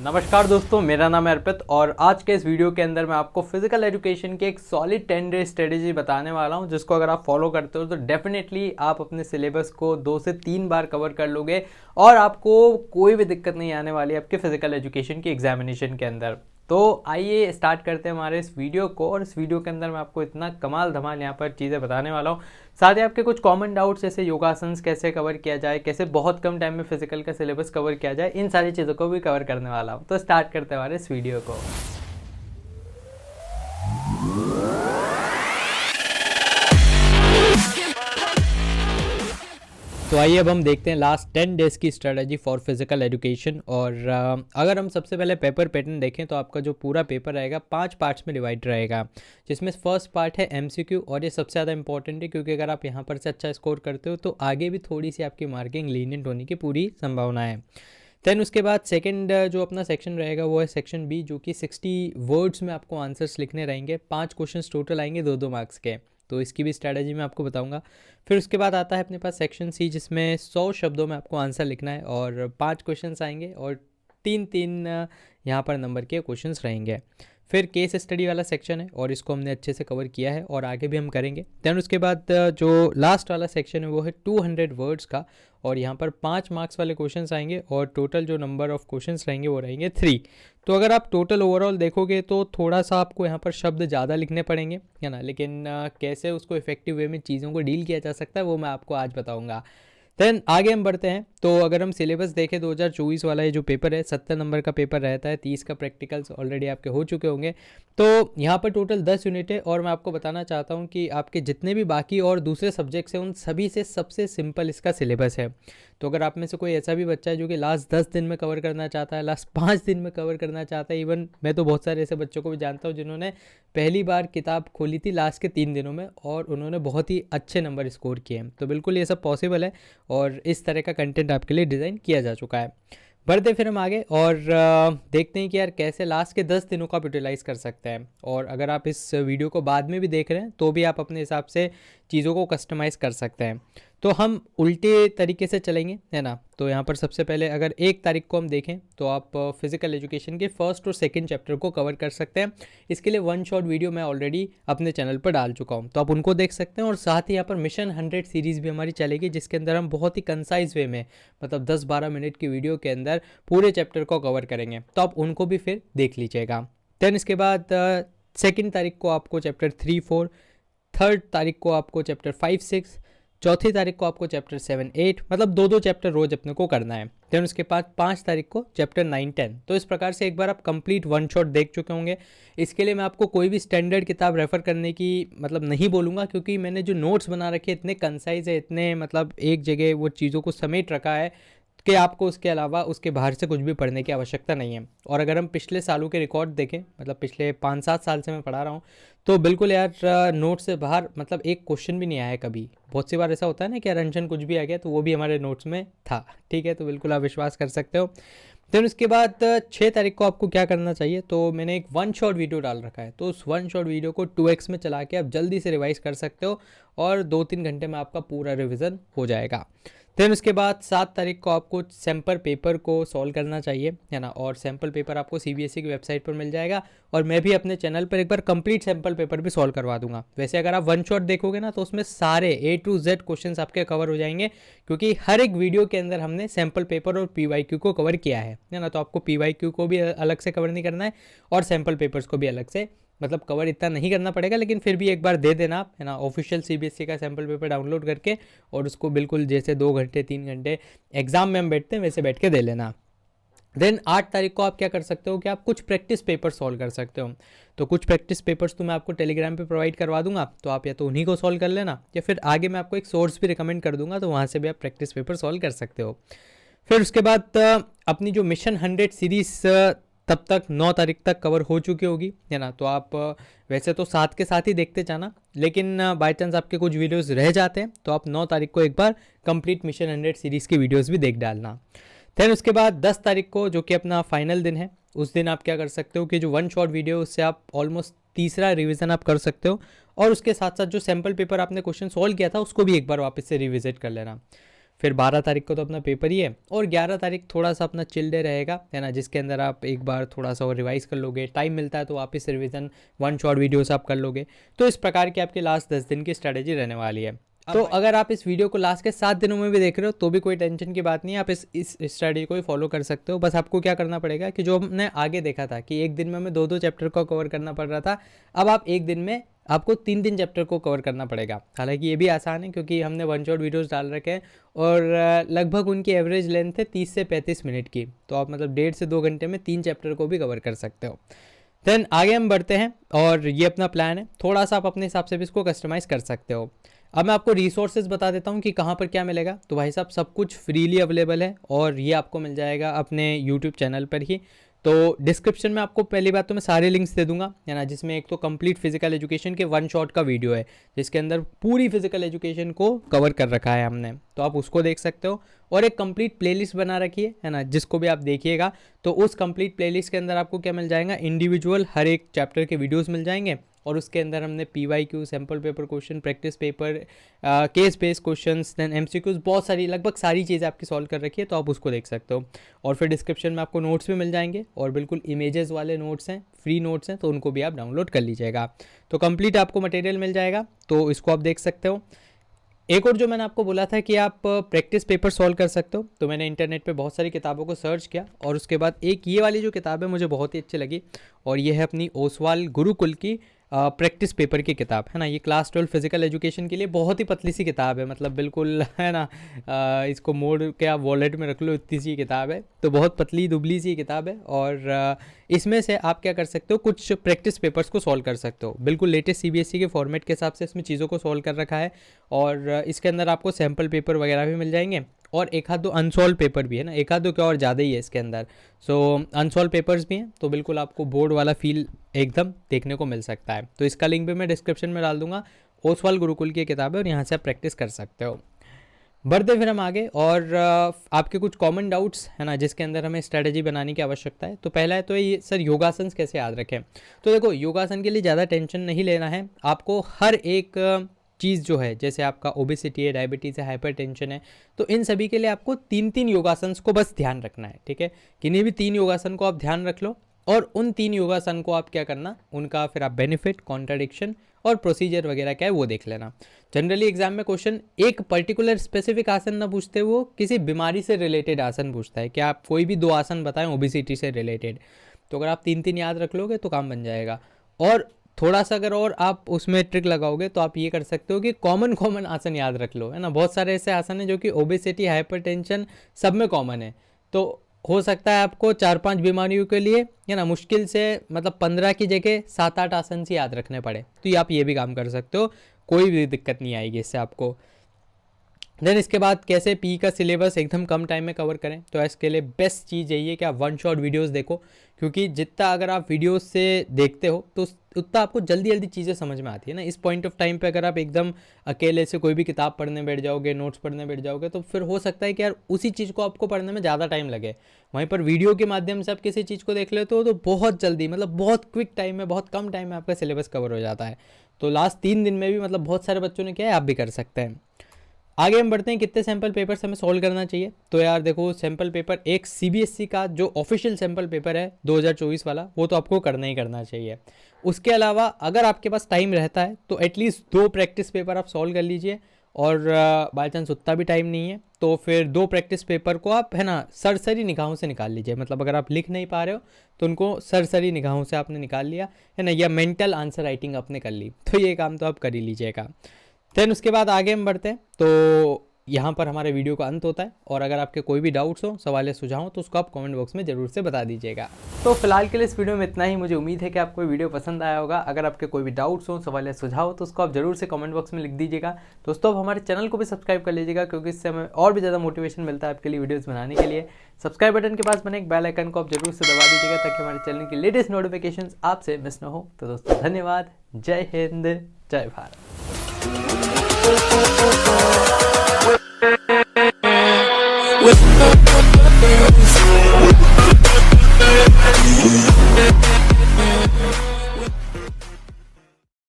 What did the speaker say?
नमस्कार दोस्तों, मेरा नाम है अर्पित और आज के इस वीडियो के अंदर मैं आपको फिजिकल एजुकेशन की एक सॉलिड 10 डे स्ट्रेटेजी बताने वाला हूं, जिसको अगर आप फॉलो करते हो तो डेफिनेटली आप अपने सिलेबस को 2 से 3 बार कवर कर लोगे और आपको कोई भी दिक्कत नहीं आने वाली आपके फिजिकल एजुकेशन की एग्जामिनेशन के अंदर। तो आइए स्टार्ट करते हैं हमारे इस वीडियो को। और इस वीडियो के अंदर मैं आपको इतना कमाल धमाल यहाँ पर चीज़ें बताने वाला हूँ, साथ ही आपके कुछ कॉमन डाउट्स जैसे योगासन्स कैसे कवर किया जाए, कैसे बहुत कम टाइम में फिजिकल का सिलेबस कवर किया जाए, इन सारी चीज़ों को भी कवर करने वाला हूँ। तो स्टार्ट करते हैं हमारे इस वीडियो को। तो आइए अब हम देखते हैं लास्ट 10 डेज़ की स्ट्रेटजी फॉर फिजिकल एजुकेशन। और अगर हम सबसे पहले पेपर पैटर्न देखें तो आपका जो पूरा पेपर रहेगा 5 पार्ट्स में डिवाइड रहेगा, जिसमें फर्स्ट पार्ट है एमसीक्यू और ये सबसे ज़्यादा इंपॉर्टेंट है क्योंकि अगर आप यहाँ पर से अच्छा स्कोर करते हो तो आगे भी थोड़ी सी आपकी मार्किंग लीनियंट होने की पूरी संभावना है। देन उसके बाद सेकंड जो अपना सेक्शन रहेगा वो है सेक्शन बी, जो कि 60 वर्ड्स में आपको आंसर्स लिखने रहेंगे। 5 क्वेश्चंस टोटल आएंगे 2-2 मार्क्स के, तो इसकी भी स्ट्रैटेजी मैं आपको बताऊंगा। फिर उसके बाद आता है अपने पास सेक्शन सी, जिसमें 100 शब्दों में आपको आंसर लिखना है और 5 क्वेश्चंस आएंगे और 3-3 यहाँ पर नंबर के क्वेश्चंस रहेंगे। फिर केस स्टडी वाला सेक्शन है और इसको हमने अच्छे से कवर किया है और आगे भी हम करेंगे। देन उसके बाद जो लास्ट वाला सेक्शन है वो है 200 वर्ड्स का और यहाँ पर 5 मार्क्स वाले क्वेश्चंस आएंगे और टोटल जो नंबर ऑफ क्वेश्चंस रहेंगे वो रहेंगे 3। तो अगर आप टोटल ओवरऑल देखोगे तो थोड़ा सा आपको यहाँ पर शब्द ज़्यादा लिखने पड़ेंगे, है ना, लेकिन कैसे उसको इफेक्टिव वे में चीज़ों को डील किया जा सकता है वो मैं आपको आज बताऊँगा। देन आगे हम बढ़ते हैं। तो अगर हम सिलेबस देखें 2024 वाला ये जो पेपर है 70 नंबर का पेपर रहता है, 30 का प्रैक्टिकल्स ऑलरेडी आपके हो चुके होंगे। तो यहाँ पर टोटल 10 यूनिट है और मैं आपको बताना चाहता हूँ कि आपके जितने भी बाकी और दूसरे सब्जेक्ट्स हैं उन सभी से सबसे सिंपल इसका सिलेबस है। तो अगर आप में से कोई ऐसा भी बच्चा है जो कि लास्ट 10 दिन में कवर करना चाहता है, लास्ट 5 दिन में कवर करना चाहता है, इवन मैं तो बहुत सारे ऐसे बच्चों को भी जानता हूँ जिन्होंने पहली बार किताब खोली थी लास्ट के 3 दिनों में और उन्होंने बहुत ही अच्छे नंबर स्कोर किए हैं। तो बिल्कुल ये सब पॉसिबल है और इस तरह का कंटेंट आपके लिए डिज़ाइन किया जा चुका है। बढ़ते फिर हम आगे और देखते हैं कि यार कैसे लास्ट के 10 दिनों को आप यूटिलाइज़ कर सकते हैं। और अगर आप इस वीडियो को बाद में भी देख रहे हैं तो भी आप अपने हिसाब से चीज़ों को कस्टमाइज़ कर सकते हैं। तो हम उल्टे तरीके से चलेंगे, है ना। तो यहाँ पर सबसे पहले अगर 1 तारीख को हम देखें तो आप फिजिकल एजुकेशन के फर्स्ट और सेकंड चैप्टर को कवर कर सकते हैं। इसके लिए 1 शॉट वीडियो मैं ऑलरेडी अपने चैनल पर डाल चुका हूँ, तो आप उनको देख सकते हैं। और साथ ही यहाँ पर मिशन 100 सीरीज़ भी हमारी चलेगी, जिसके अंदर हम बहुत ही कंसाइज वे में मतलब 10-12 मिनट की वीडियो के अंदर पूरे चैप्टर को कवर करेंगे, तो आप उनको भी फिर देख लीजिएगा। देन इसके बाद 2 तारीख को आपको चैप्टर 3-4, 3 तारीख को आपको चैप्टर 5-6, 4 तारीख को आपको चैप्टर 7-8, मतलब 2-2 चैप्टर रोज अपने को करना है। देन उसके बाद 5 तारीख को चैप्टर 9-10। तो इस प्रकार से एक बार आप कंप्लीट 1 शॉट देख चुके होंगे। इसके लिए मैं आपको कोई भी स्टैंडर्ड किताब रेफ़र करने की मतलब नहीं बोलूँगा, क्योंकि मैंने जो नोट्स बना रखे इतने कंसाइज है, इतने मतलब एक जगह वो चीज़ों को समेट रखा है कि आपको उसके अलावा उसके बाहर से कुछ भी पढ़ने की आवश्यकता नहीं है। और अगर हम पिछले सालों के रिकॉर्ड देखें, मतलब पिछले 5-7 साल से मैं पढ़ा रहा हूँ, तो बिल्कुल यार नोट से बाहर मतलब एक क्वेश्चन भी नहीं आया कभी। बहुत सी बार ऐसा होता है ना कि अरेंशन कुछ भी आ गया तो वो भी हमारे नोट्स में था, ठीक है। तो बिल्कुल आप विश्वास कर सकते हो। देन उसके बाद 6 तारीख को आपको क्या करना चाहिए, तो मैंने एक 1 शॉट वीडियो डाल रखा है, तो उस 1 शॉट वीडियो को 2x में चला के आप जल्दी से रिवाइज कर सकते हो और 2-3 घंटे में आपका पूरा रिविज़न हो जाएगा। देन उसके बाद 7 तारीख को आपको सैम्पल पेपर को सॉल्व करना चाहिए, है ना। और सैम्पल पेपर आपको सीबीएसई की वेबसाइट पर मिल जाएगा और मैं भी अपने चैनल पर एक बार कंप्लीट सैम्पल पेपर भी सॉल्व करवा दूंगा। वैसे अगर आप 1 शॉट देखोगे ना तो उसमें सारे A to Z क्वेश्चंस आपके कवर हो जाएंगे, क्योंकि हर एक वीडियो के अंदर हमने सैम्पल पेपर और पीवाईक्यू को कवर किया है ना। तो आपको पीवाईक्यू को भी अलग से कवर नहीं करना है और सैम्पल पेपर्स को भी अलग से मतलब कवर इतना नहीं करना पड़ेगा, लेकिन फिर भी एक बार दे देना आप, है ना, ऑफिशियल सीबीएसई का सैम्पल पेपर डाउनलोड करके और उसको बिल्कुल जैसे 2 घंटे 3 घंटे एग्जाम में हम बैठते हैं वैसे बैठ के दे लेना। देन 8 तारीख को आप क्या कर सकते हो कि आप कुछ प्रैक्टिस पेपर सॉल्व कर सकते हो। तो कुछ प्रैक्टिस पेपर्स तो मैं आपको टेलीग्राम पे प्रोवाइड करवा दूंगा, तो आप या तो उन्हीं को सॉल्व कर लेना या फिर आगे मैं आपको एक सोर्स भी रिकमेंड कर दूंगा, तो वहाँ से भी आप प्रैक्टिस पेपर सॉल्व कर सकते हो। फिर उसके बाद अपनी जो मिशन 100 सीरीज़ तब तक 9 तारीख तक कवर हो चुकी होगी, है ना। तो आप वैसे तो साथ के साथ ही देखते जाना, लेकिन बाय चांस आपके कुछ वीडियोस रह जाते हैं तो आप 9 तारीख को एक बार कंप्लीट मिशन 100 सीरीज़ की वीडियोस भी देख डालना। देन उसके बाद 10 तारीख को, जो कि अपना फाइनल दिन है, उस दिन आप क्या कर सकते हो कि जो 1 शॉट वीडियो उससे आप ऑलमोस्ट तीसरा रिवीजन आप कर सकते हो और उसके साथ साथ जो सैम्पल पेपर आपने क्वेश्चन सॉल्व किया था उसको भी एक बार वापस से रिविजिट कर लेना। फिर 12 तारीख को तो अपना पेपर ही है, और 11 तारीख थोड़ा सा अपना चिल डे रहेगा, है ना, जिसके अंदर आप एक बार थोड़ा सा और रिवाइज कर लोगे, टाइम मिलता है तो वापस रिवीजन 1 शॉर्ट वीडियोस आप कर लोगे। तो इस प्रकार की आपकी लास्ट 10 दिन की स्ट्रैटेजी रहने वाली है। तो अगर आप इस वीडियो को लास्ट के 7 दिनों में भी देख रहे हो तो भी कोई टेंशन की बात नहीं है, आप इस स्ट्रैटेजी को ही फॉलो कर सकते हो। बस आपको क्या करना पड़ेगा कि जो हमने आगे देखा था कि एक दिन में हमें 2-2 चैप्टर को कवर करना पड़ रहा था, अब आप एक दिन में आपको 3-3 चैप्टर को कवर करना पड़ेगा। हालांकि ये भी आसान है क्योंकि हमने 1 शॉट वीडियोस डाल रखे हैं और लगभग उनकी एवरेज लेंथ है 30 से 35 मिनट की, तो आप मतलब 1.5 से 2 घंटे में 3 चैप्टर को भी कवर कर सकते हो। देन आगे हम बढ़ते हैं और ये अपना प्लान है, थोड़ा सा आप अपने हिसाब से भी इसको कस्टमाइज़ कर सकते हो। अब मैं आपको रिसोर्सेज बता देता हूँ कि कहाँ पर क्या मिलेगा। तो भाई साहब सब कुछ फ्रीली अवेलेबल है और ये आपको मिल जाएगा अपने यूट्यूब चैनल पर ही। तो डिस्क्रिप्शन में आपको पहली बात तो मैं सारे लिंक्स दे दूंगा, है ना, जिसमें एक तो कंप्लीट फिजिकल एजुकेशन के 1 शॉट का वीडियो है जिसके अंदर पूरी फिजिकल एजुकेशन को कवर कर रखा है हमने, तो आप उसको देख सकते हो। और एक कंप्लीट प्लेलिस्ट बना रखी है ना, जिसको भी आप देखिएगा तो उस कंप्लीट प्लेलिस्ट के अंदर आपको क्या मिल जाएगा, इंडिविजुअल हर एक चैप्टर के वीडियोस मिल जाएंगे। और उसके अंदर हमने PYQ, sample paper question, practice paper, case based questions, then MCQs, बहुत सारी लगभग सारी चीज़ें आपकी सॉल्व कर रखी है, तो आप उसको देख सकते हो। और फिर डिस्क्रिप्शन में आपको नोट्स भी मिल जाएंगे और बिल्कुल इमेजेस वाले नोट्स हैं, फ्री नोट्स हैं, तो उनको भी आप डाउनलोड कर लीजिएगा। तो कंप्लीट आपको मटेरियल मिल जाएगा, तो इसको आप देख सकते हो। एक और जो मैंने आपको बोला था कि आप प्रैक्टिस पेपर सॉल्व कर सकते हो, तो मैंने इंटरनेट पे बहुत सारी किताबों को सर्च किया और उसके बाद एक ये वाली जो किताब है मुझे बहुत ही अच्छी लगी, और ये है अपनी ओसवाल गुरुकुल की प्रैक्टिस पेपर की किताब, है ना। ये क्लास 12 फिजिकल एजुकेशन के लिए बहुत ही पतली सी किताब है, मतलब बिल्कुल, है ना, इसको मोड़ के आप वॉलेट में रख लो, इतनी सी किताब है, तो बहुत पतली दुबली सी किताब है। और इसमें से आप क्या कर सकते हो, कुछ प्रैक्टिस पेपर्स को सॉल्व कर सकते हो, बिल्कुल लेटेस्ट CBSE के फॉर्मेट के हिसाब से इसमें चीज़ों को सॉल्व कर रखा है। और इसके अंदर आपको सैम्पल पेपर वगैरह भी मिल जाएंगे और एक आध दो अनसॉल्व पेपर भी है ना, एक आध दो क्या और ज़्यादा ही है इसके अंदर। सो अनसॉल्व पेपर्स भी हैं, तो बिल्कुल आपको बोर्ड वाला फील एकदम देखने को मिल सकता है। तो इसका लिंक भी मैं डिस्क्रिप्शन में डाल दूंगा। ओसवाल गुरुकुल की किताब है और यहाँ से आप प्रैक्टिस कर सकते हो। बढ़ते फिर हम आगे, और आपके कुछ कॉमन डाउट्स है ना जिसके अंदर हमें स्ट्रैटेजी बनाने की आवश्यकता है। तो पहला है तो ये सर योगासन कैसे याद रखें। तो देखो, योगासन के लिए ज़्यादा टेंशन नहीं लेना है आपको। हर एक चीज़ जो है, जैसे आपका ओबेसिटी है, डायबिटीज़ है, हाइपरटेंशन है, तो इन सभी के लिए आपको 3-3 योगासन को बस ध्यान रखना है, ठीक है। किन्हीं भी 3 योगासन को आप ध्यान रख लो और उन 3 योगासन को आप क्या करना, उनका फिर आप बेनिफिट, कॉन्ट्राडिक्शन और प्रोसीजर वगैरह क्या है वो देख लेना। जनरली एग्जाम में क्वेश्चन एक पर्टिकुलर स्पेसिफिक आसन ना पूछते, वो किसी बीमारी से रिलेटेड आसन पूछता है कि आप कोई भी 2 आसन बताएं ओबेसिटी से रिलेटेड। तो अगर आप 3-3 याद रख लोगे तो काम बन जाएगा। और थोड़ा सा अगर और आप उसमें ट्रिक लगाओगे तो आप ये कर सकते हो कि कॉमन आसन याद रख लो, है ना। बहुत सारे ऐसे आसन हैं जो कि ओबेसिटी, हाइपरटेंशन सब में कॉमन है, तो हो सकता है आपको 4-5 बीमारियों के लिए, है ना, मुश्किल से मतलब 15 की जगह 7-8 आसन से याद रखने पड़े, तो ये आप ये भी काम कर सकते हो, कोई भी दिक्कत नहीं आएगी इससे आपको। देन इसके बाद कैसे पी का सिलेबस एकदम कम टाइम में कवर करें, तो इसके लिए बेस्ट चीज़ यही है कि आप 1 शॉट वीडियोस देखो, क्योंकि जितना अगर आप वीडियोस से देखते हो तो उतना आपको जल्दी जल्दी चीज़ें समझ में आती है ना। इस पॉइंट ऑफ टाइम पे अगर आप एकदम अकेले से कोई भी किताब पढ़ने बैठ जाओगे, नोट्स पढ़ने बैठ जाओगे, तो फिर हो सकता है कि यार उसी चीज़ को आपको पढ़ने में ज़्यादा टाइम लगे। वहीं पर वीडियो के माध्यम से आप किसी चीज़ को देख लेते हो तो बहुत जल्दी, मतलब बहुत क्विक टाइम में, बहुत कम टाइम में आपका सिलेबस कवर हो जाता है। तो लास्ट 3 दिन में भी मतलब बहुत सारे बच्चों ने किया है, आप भी कर सकते हैं। आगे हम बढ़ते हैं, कितने सैम्पल पेपर्स हमें सॉल्व करना चाहिए। तो यार देखो, सैम्पल पेपर एक CBSE का जो ऑफिशियल सैम्पल पेपर है 2024 वाला, वो तो आपको करना ही करना चाहिए। उसके अलावा अगर आपके पास टाइम रहता है तो एटलीस्ट 2 प्रैक्टिस पेपर आप सॉल्व कर लीजिए, और बाई चांस उतना भी टाइम नहीं है तो फिर 2 प्रैक्टिस पेपर को आप, है ना, सरसरी निगाहों से निकाल लीजिए। मतलब अगर आप लिख नहीं पा रहे हो तो उनको सरसरी निगाहों से आपने निकाल लिया, है ना, या मेंटल आंसर राइटिंग आपने कर ली, तो ये काम तो आप कर ही लीजिएगा। देन उसके बाद आगे हम बढ़ते हैं, तो यहाँ पर हमारे वीडियो का अंत होता है। और अगर आपके कोई भी डाउट्स हो, सवाल या सुझाव हो, तो उसको आप कमेंट बॉक्स में जरूर से बता दीजिएगा। तो फिलहाल के लिए इस वीडियो में इतना ही। मुझे उम्मीद है कि आपको वीडियो पसंद आया होगा। अगर आपके कोई भी डाउट्स हो, सवाल या सुझाव हो, तो उसको आप जरूर से कमेंट बॉक्स में लिख दीजिएगा। दोस्तों, आप हमारे चैनल को भी सब्सक्राइब कर लीजिएगा, क्योंकि इससे हमें और भी ज़्यादा मोटिवेशन मिलता है आपके लिए वीडियोज़ बनाने के लिए। सब्सक्राइब बटन के पास बने एक बेल आइकन को आप जरूर से दबा दीजिएगा, ताकि हमारे चैनल की लेटेस्ट नोटिफिकेशंस आपसे मिस ना हो। तो दोस्तों, धन्यवाद। जय हिंद, जय भारत।